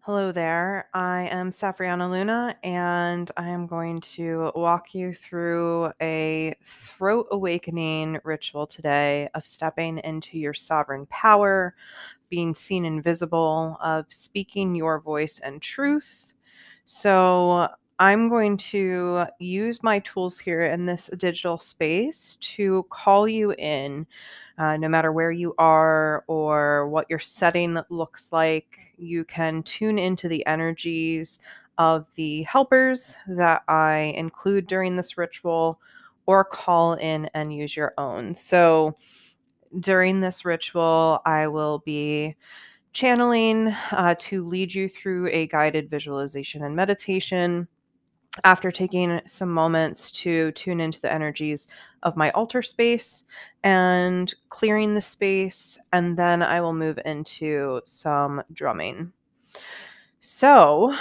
Hello there. I am Safriana Luna, and I am going to walk you through a throat awakening ritual today of stepping into your sovereign power, being seen and visible, of speaking your voice and truth. So, I'm going to use my tools here in this digital space to call you in, no matter where you are or what your setting looks like. You can tune into the energies of the helpers that I include during this ritual, or call in and use your own. So, during this ritual, I will be channeling to lead you through a guided visualization and meditation. After taking some moments to tune into the energies of my altar space and clearing the space, and then I will move into some drumming. So,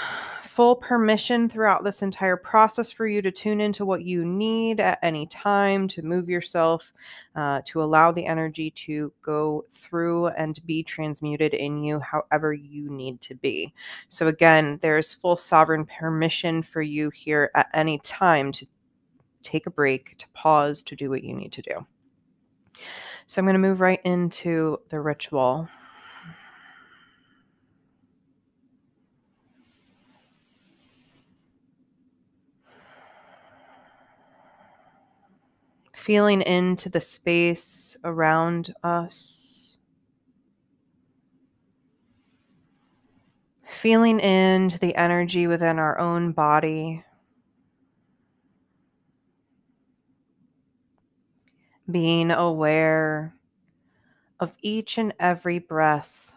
full permission throughout this entire process for you to tune into what you need at any time, to move yourself, to allow the energy to go through and be transmuted in you however you need to be. So, again, there's full sovereign permission for you here at any time to take a break, to pause, to do what you need to do. So, I'm going to move right into the ritual. Feeling into the space around us. Feeling into the energy within our own body. Being aware of each and every breath.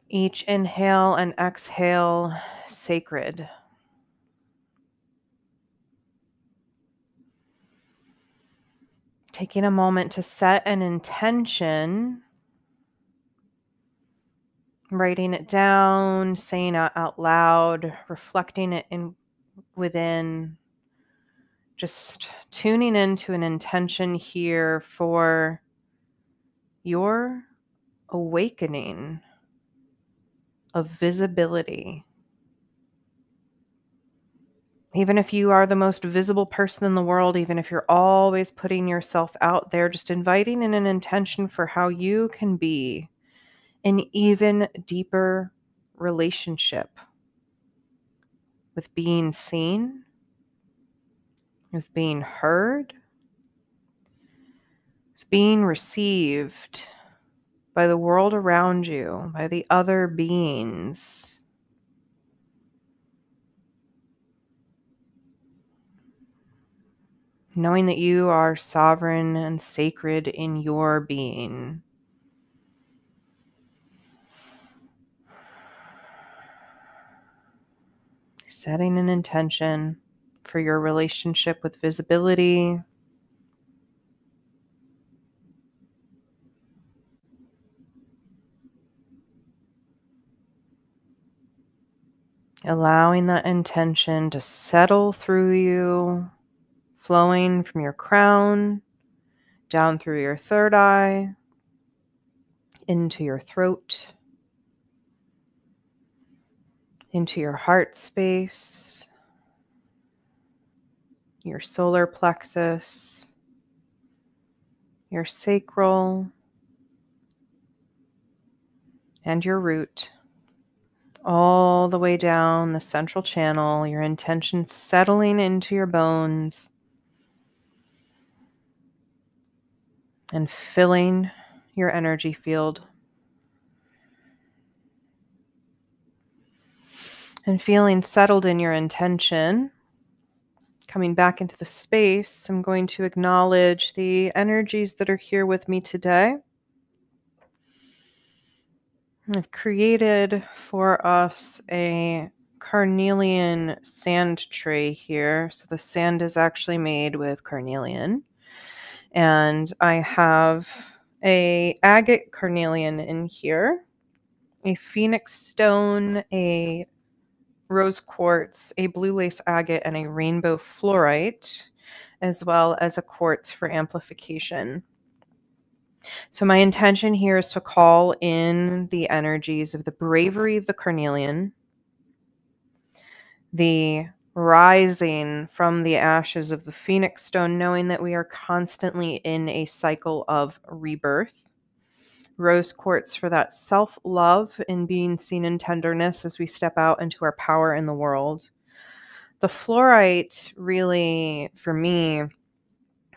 Each inhale and exhale sacred. Taking a moment to set an intention, writing it down, saying it out loud, reflecting it in within, just tuning into an intention here for your awakening of visibility. Even if you are the most visible person in the world, even if you're always putting yourself out there, just inviting in an intention for how you can be an even deeper relationship with being seen, with being heard, with being received by the world around you, by the other beings. Knowing that you are sovereign and sacred in your being. Setting an intention for your relationship with visibility. Allowing that intention to settle through you, flowing from your crown, down through your third eye, into your throat, into your heart space, your solar plexus, your sacral, and your root, all the way down the central channel, your intention settling into your bones and filling your energy field. And feeling settled in your intention, coming back into the space, I'm going to acknowledge the energies that are here with me today. I've created for us a carnelian sand tray here. So the sand is actually made with carnelian. And I have a agate carnelian in here, a phoenix stone, a rose quartz, a blue lace agate, and a rainbow fluorite, as well as a quartz for amplification. So my intention here is to call in the energies of the bravery of the carnelian, the rising from the ashes of the phoenix stone, knowing that we are constantly in a cycle of rebirth. Rose quartz for that self-love and being seen in tenderness as we step out into our power in the world. The fluorite really, for me,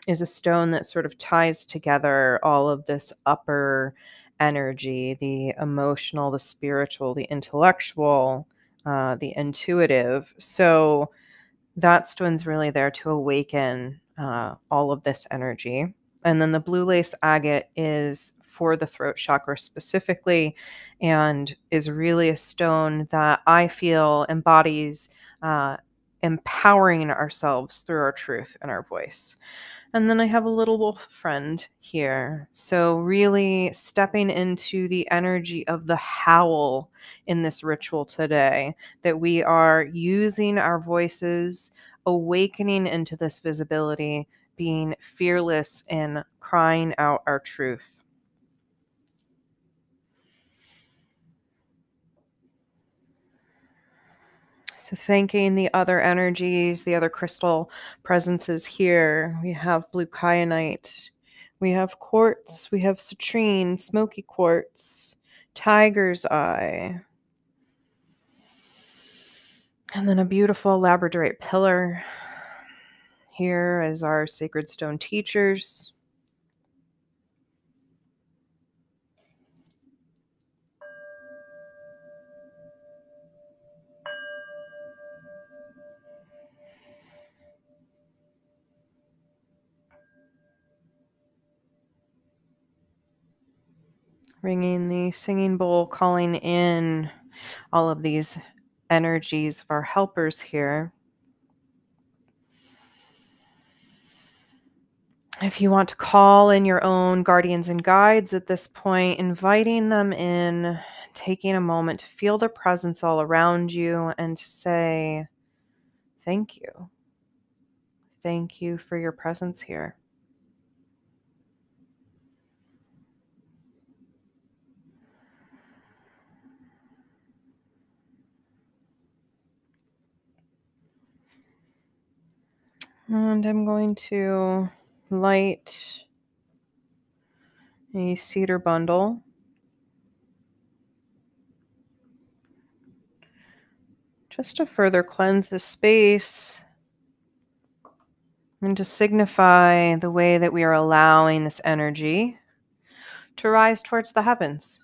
is a stone that sort of ties together all of this upper energy, the emotional, the spiritual, the intellectual, the intuitive. So that stone's really there to awaken all of this energy. And then the blue lace agate is for the throat chakra specifically, and is really a stone that I feel embodies empowering ourselves through our truth and our voice. And then I have a little wolf friend here. So really stepping into the energy of the howl in this ritual today, that we are using our voices, awakening into this visibility, being fearless and crying out our truth. So thanking the other energies, the other crystal presences here. We have blue kyanite, we have quartz, we have citrine, smoky quartz, tiger's eye, and then a beautiful labradorite pillar. Here is our sacred stone teachers. Ringing the singing bowl, calling in all of these energies of our helpers here. If you want to call in your own guardians and guides at this point, inviting them in, taking a moment to feel their presence all around you and to say, thank you. Thank you for your presence here. And I'm going to light a cedar bundle. Just to further cleanse the space and to signify the way that we are allowing this energy to rise towards the heavens,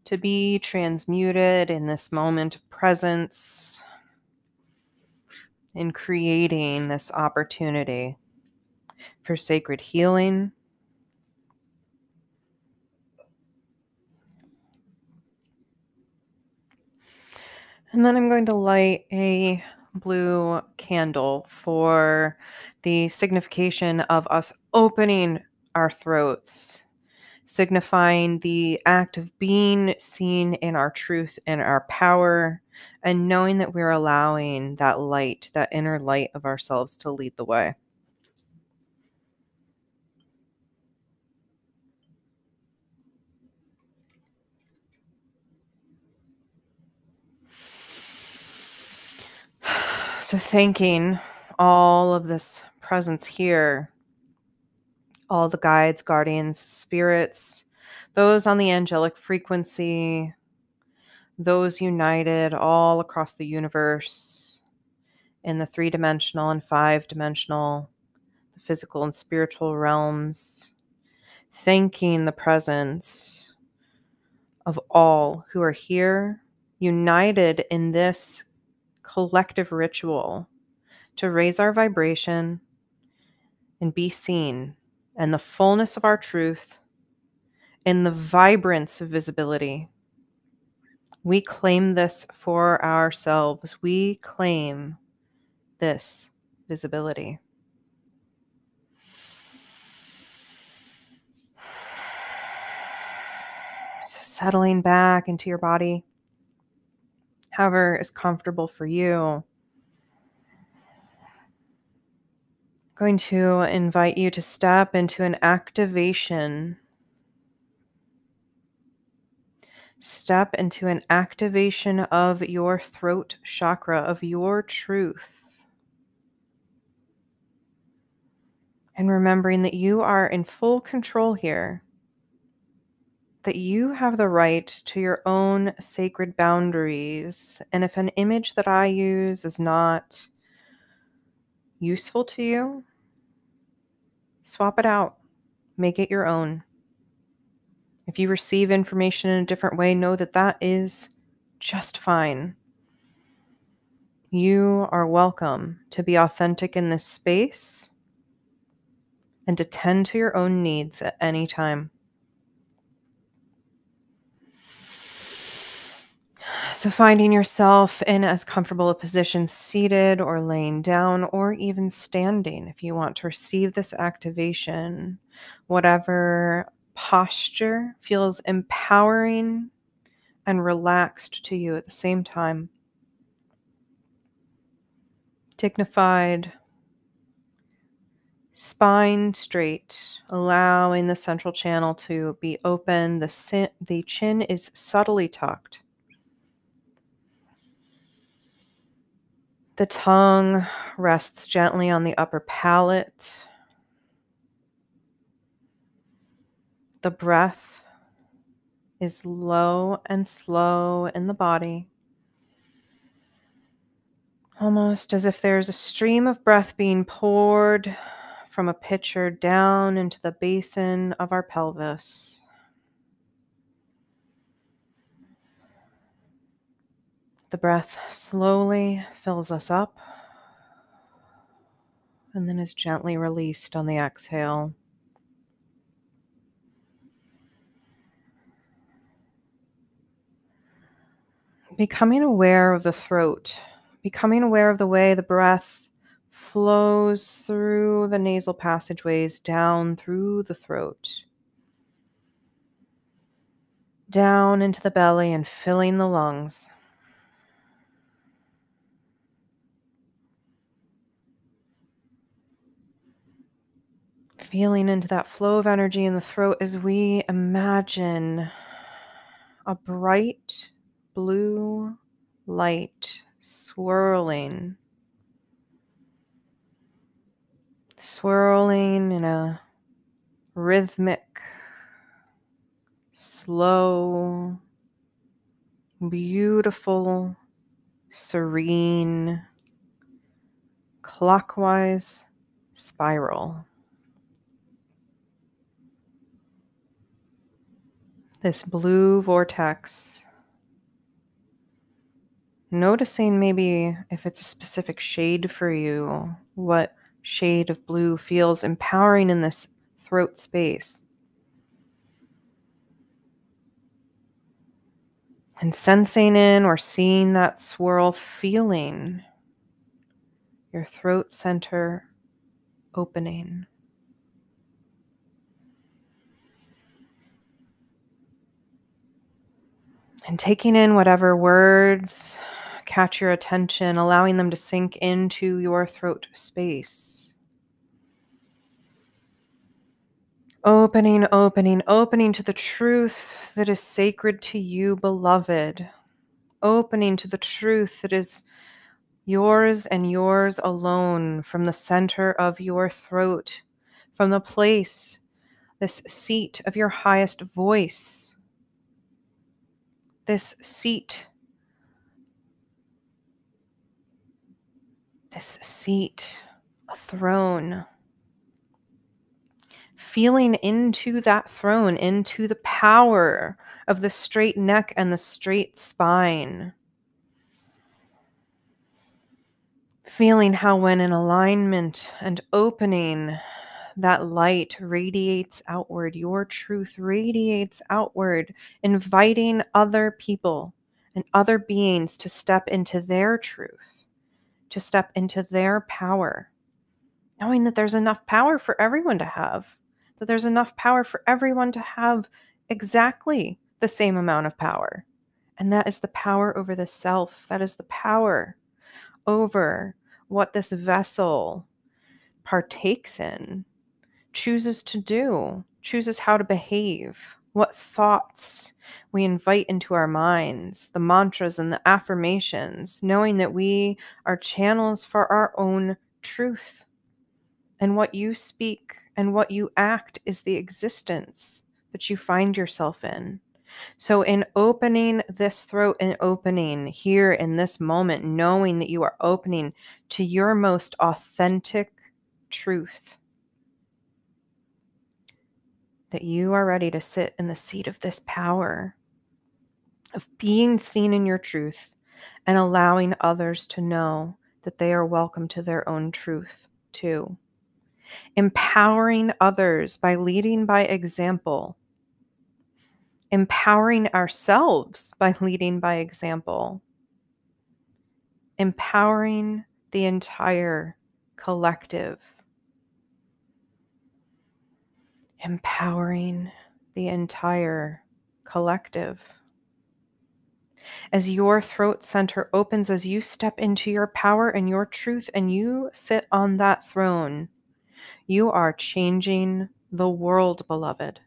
to be transmuted in this moment of presence, in creating this opportunity for sacred healing. And then I'm going to light a blue candle for the signification of us opening our throats, signifying the act of being seen in our truth and our power, and knowing that we're allowing that light, that inner light of ourselves, to lead the way. So thanking all of this presence here, all the guides, guardians, spirits, those on the angelic frequency, those united all across the universe in the 3-dimensional and 5-dimensional, the physical and spiritual realms, thanking the presence of all who are here, united in this collective ritual to raise our vibration and be seen and the fullness of our truth in the vibrance of visibility. We claim this for ourselves. We claim this visibility. So settling back into your body, however is comfortable for you. I'm going to invite you to step into an activation Step into an activation of your throat chakra, of your truth. And remembering that you are in full control here, that you have the right to your own sacred boundaries. And if an image that I use is not useful to you, swap it out, make it your own. If you receive information in a different way, know that that is just fine. You are welcome to be authentic in this space and to tend to your own needs at any time. So finding yourself in as comfortable a position seated or laying down or even standing if you want to receive this activation, whatever posture feels empowering and relaxed to you at the same time. Dignified, spine straight, allowing the central channel to be open. The chin is subtly tucked. The tongue rests gently on the upper palate. The breath is low and slow in the body, almost as if there's a stream of breath being poured from a pitcher down into the basin of our pelvis. The breath slowly fills us up and then is gently released on the exhale. Becoming aware of the throat, becoming aware of the way the breath flows through the nasal passageways down through the throat, down into the belly and filling the lungs. Feeling into that flow of energy in the throat as we imagine a bright blue light swirling in a rhythmic, slow, beautiful, serene, clockwise spiral. This blue vortex, noticing maybe if it's a specific shade for you, what shade of blue feels empowering in this throat space. And sensing in or seeing that swirl, feeling your throat center opening. And taking in whatever words catch your attention, allowing them to sink into your throat space. Opening to the truth that is sacred to you, beloved. Opening to the truth that is yours and yours alone, from the center of your throat, from the place, this seat of your highest voice, this seat, a throne. Feeling into that throne, into the power of the straight neck and the straight spine. Feeling how when in alignment and opening, that light radiates outward. Your truth radiates outward, inviting other people and other beings to step into their truth, to step into their power, knowing that there's enough power for everyone to have, that there's enough power for everyone to have exactly the same amount of power. And that is the power over the self. That is the power over what this vessel partakes in, chooses to do, chooses how to behave, what thoughts We invite into our minds the mantras and the affirmations, knowing that we are channels for our own truth. And what you speak and what you act is the existence that you find yourself in. So in opening this throat and opening here in this moment, knowing that you are opening to your most authentic truth, that you are ready to sit in the seat of this power of being seen in your truth and allowing others to know that they are welcome to their own truth too. Empowering others by leading by example. Empowering ourselves by leading by example. Empowering the entire collective. Empowering the entire collective. As your throat center opens, as you step into your power and your truth and you sit on that throne, you are changing the world, beloved.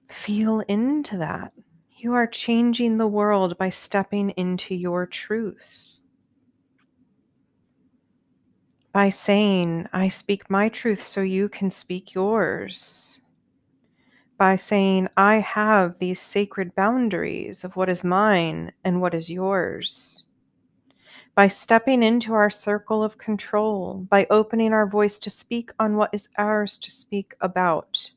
Feel into that. You are changing the world by stepping into your truth. By saying, I speak my truth so you can speak yours. By saying, I have these sacred boundaries of what is mine and what is yours. By stepping into our circle of control, by opening our voice to speak on what is ours to speak about.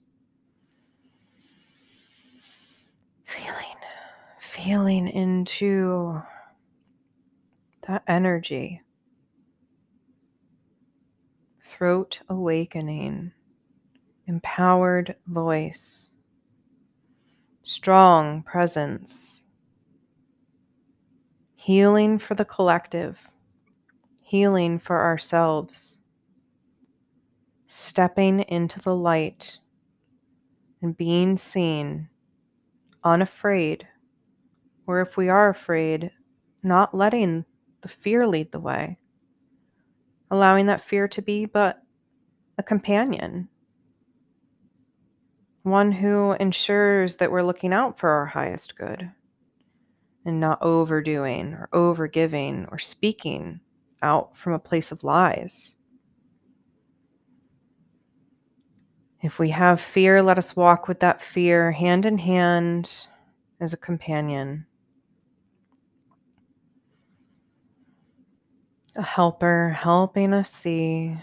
Feeling into that energy. Throat awakening, empowered voice, strong presence, healing for the collective, healing for ourselves, stepping into the light and being seen, unafraid, or if we are afraid, not letting the fear lead the way, allowing that fear to be but a companion, one who ensures that we're looking out for our highest good and not overdoing or overgiving or speaking out from a place of lies. If we have fear, let us walk with that fear hand in hand as a companion, a helper helping us see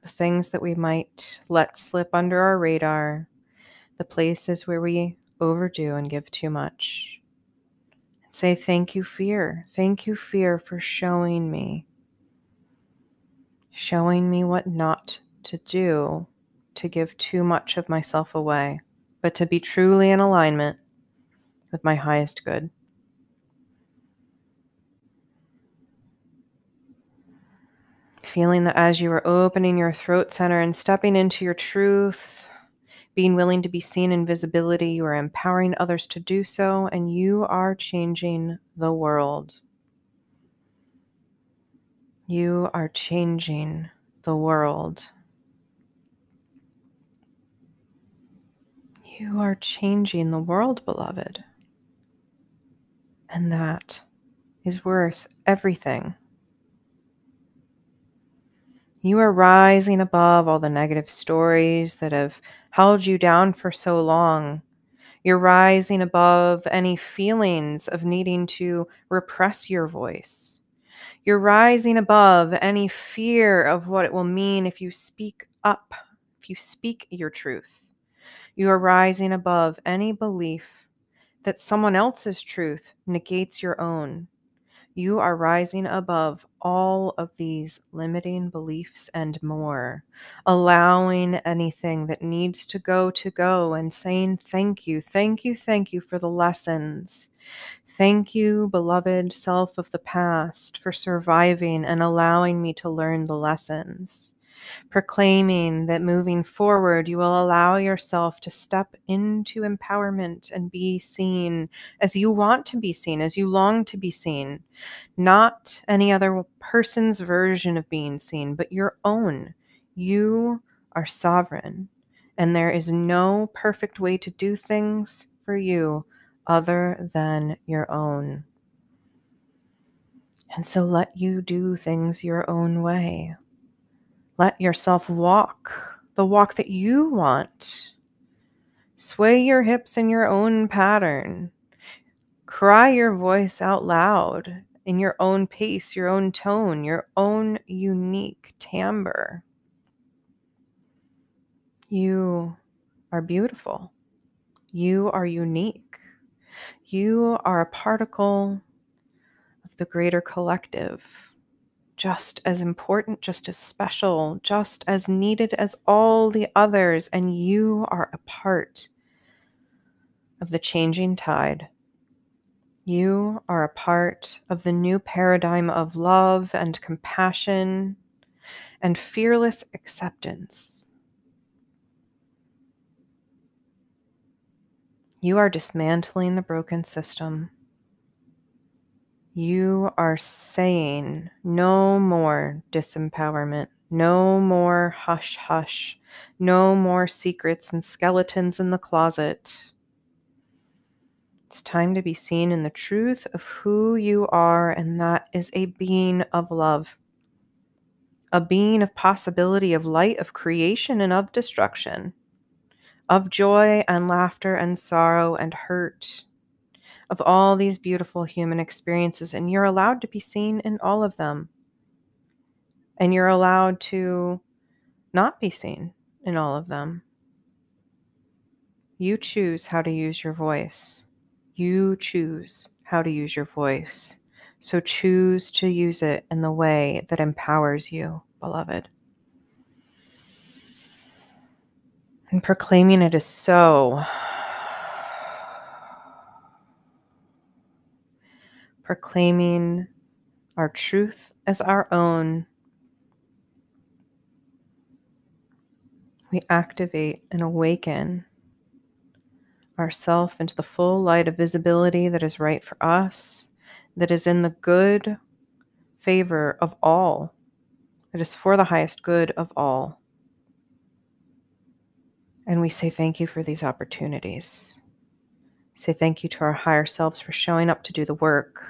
the things that we might let slip under our radar, the places where we overdo and give too much. And say, thank you, fear. Thank you, fear, for showing me what not to do to give too much of myself away, but to be truly in alignment with my highest good. Feeling that as you are opening your throat center and stepping into your truth, being willing to be seen in visibility, you are empowering others to do so, and you are changing the world. You are changing the world. You are changing the world, beloved. And that is worth everything. You are rising above all the negative stories that have held you down for so long. You're rising above any feelings of needing to repress your voice. You're rising above any fear of what it will mean if you speak up, if you speak your truth. You are rising above any belief that someone else's truth negates your own. You are rising above all of these limiting beliefs and more, allowing anything that needs to go, and saying thank you for the lessons. Thank you, beloved self of the past, for surviving and allowing me to learn the lessons. Proclaiming that moving forward, you will allow yourself to step into empowerment and be seen as you want to be seen, as you long to be seen. Not any other person's version of being seen, but your own. You are sovereign, And there is no perfect way to do things for you other than your own. And so let you do things your own way. Let yourself walk the walk that you want. Sway your hips in your own pattern. Cry your voice out loud in your own pace, your own tone, your own unique timbre. You are beautiful. You are unique. You are a particle of the greater collective, just as important, just as special, just as needed as all the others, and you are a part of the changing tide. You are a part of the new paradigm of love and compassion and fearless acceptance. You are dismantling the broken system. You are saying no more disempowerment, no more hush hush, no more secrets and skeletons in the closet. It's time to be seen in the truth of who you are, and that is a being of love, a being of possibility, of light, of creation, and of destruction, of joy and laughter and sorrow and hurt, of all these beautiful human experiences, and you're allowed to be seen in all of them. And you're allowed to not be seen in all of them. You choose how to use your voice. You choose how to use your voice. So choose to use it in the way that empowers you, beloved. And proclaiming it is so. Proclaiming our truth as our own, we activate and awaken ourself into the full light of visibility that is right for us, that is in the good favor of all, that is for the highest good of all. And we say thank you for these opportunities. Say thank you to our higher selves for showing up to do the work.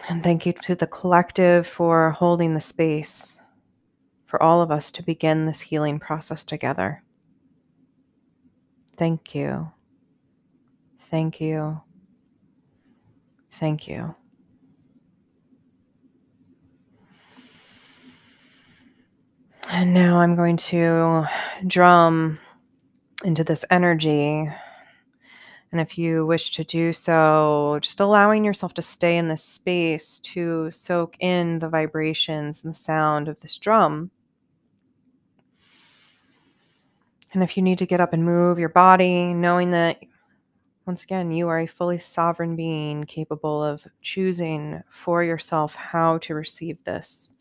And thank you to the collective for holding the space for all of us to begin this healing process together. Thank you. Thank you. Thank you. And now I'm going to drum into this energy. And if you wish to do so, just allowing yourself to stay in this space to soak in the vibrations and the sound of this drum. And if you need to get up and move your body, knowing that, once again, you are a fully sovereign being capable of choosing for yourself how to receive this.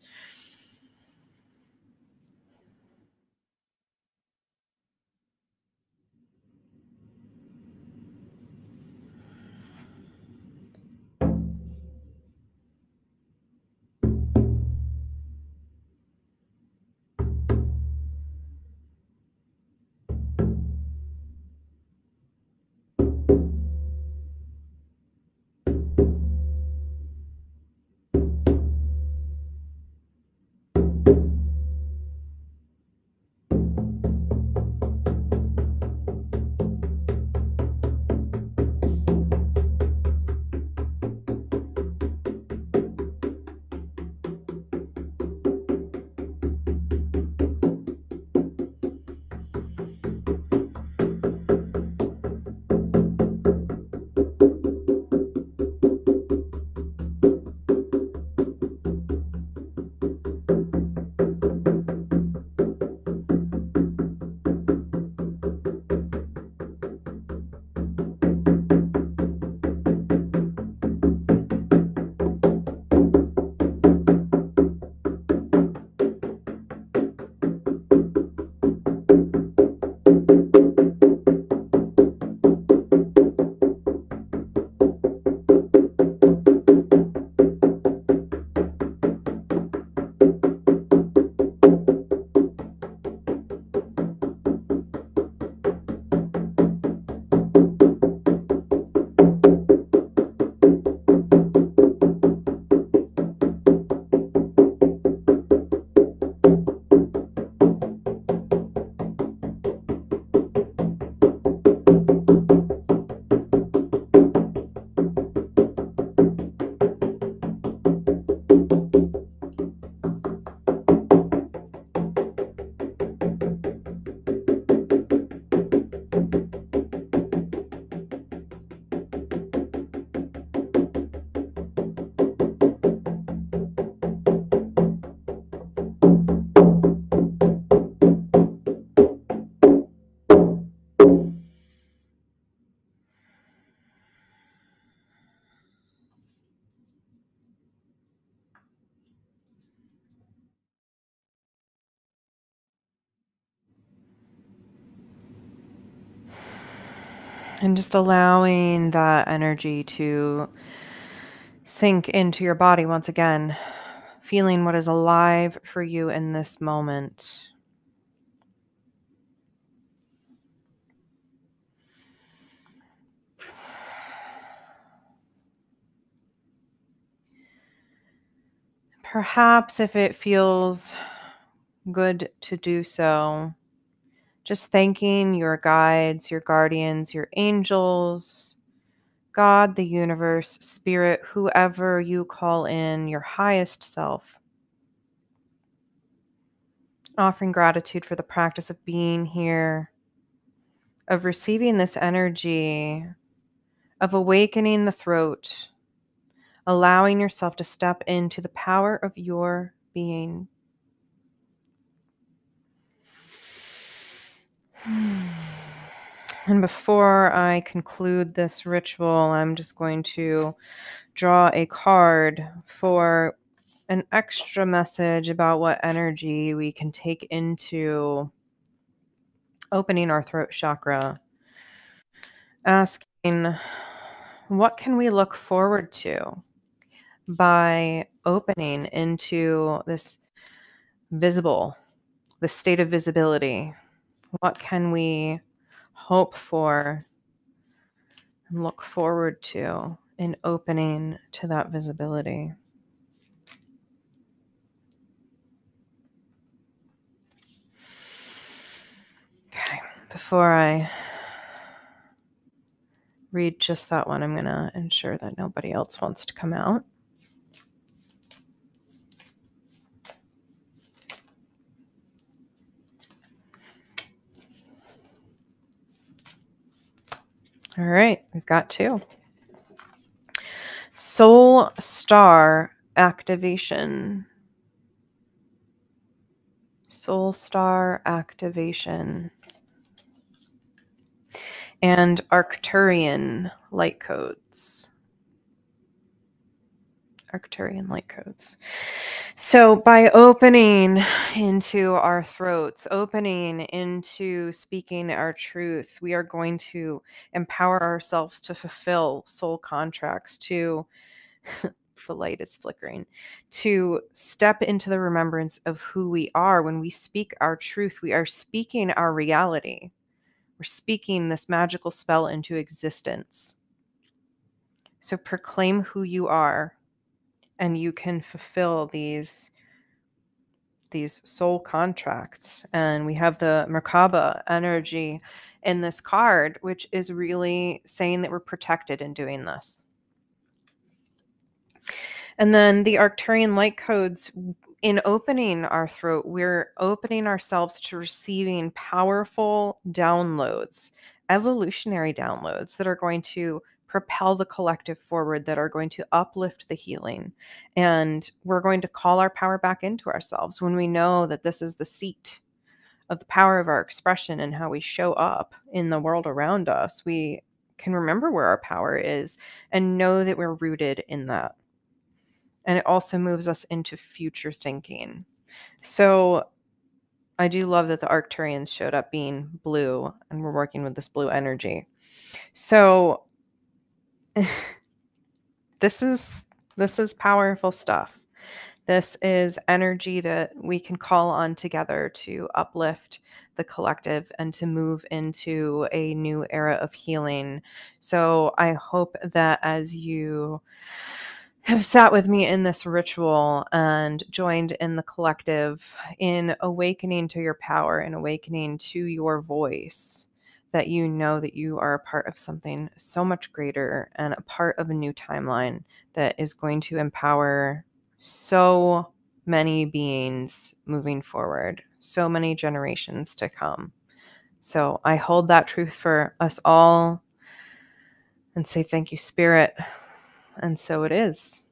And just allowing that energy to sink into your body once again, feeling what is alive for you in this moment. Perhaps if it feels good to do so, just thanking your guides, your guardians, your angels, God, the universe, spirit, whoever you call in, your highest self. Offering gratitude for the practice of being here, of receiving this energy, of awakening the throat, allowing yourself to step into the power of your being. And before I conclude this ritual, I'm just going to draw a card for an extra message about what energy we can take into opening our throat chakra. Asking, what can we look forward to by opening into this state of visibility? What can we hope for and look forward to in opening to that visibility? Okay, before I read just that one, I'm going to ensure that nobody else wants to come out. All right, we've got two. Soul Star activation. Soul Star activation. And Arcturian light codes. Arcturian light codes. So by opening into our throats, opening into speaking our truth, we are going to empower ourselves to fulfill soul contracts, to the light is flickering, to step into the remembrance of who we are. When we speak our truth, we are speaking our reality. We're speaking this magical spell into existence. So proclaim who you are, and you can fulfill these soul contracts. And we have the Merkaba energy in this card, which is really saying that we're protected in doing this. And then the Arcturian light codes, in opening our throat, we're opening ourselves to receiving powerful downloads, evolutionary downloads that are going to propel the collective forward, that are going to uplift the healing. And we're going to call our power back into ourselves when we know that this is the seat of the power of our expression and how we show up in the world around us. We can remember where our power is and know that we're rooted in that. And it also moves us into future thinking. So I do love that the Arcturians showed up being blue, and we're working with this blue energy. So this is powerful stuff. This is energy that we can call on together to uplift the collective and to move into a new era of healing. So I hope that as you have sat with me in this ritual and joined in the collective in awakening to your power and awakening to your voice, that you know that you are a part of something so much greater and a part of a new timeline that is going to empower so many beings moving forward, so many generations to come. So I hold that truth for us all and say thank you, Spirit. And so it is.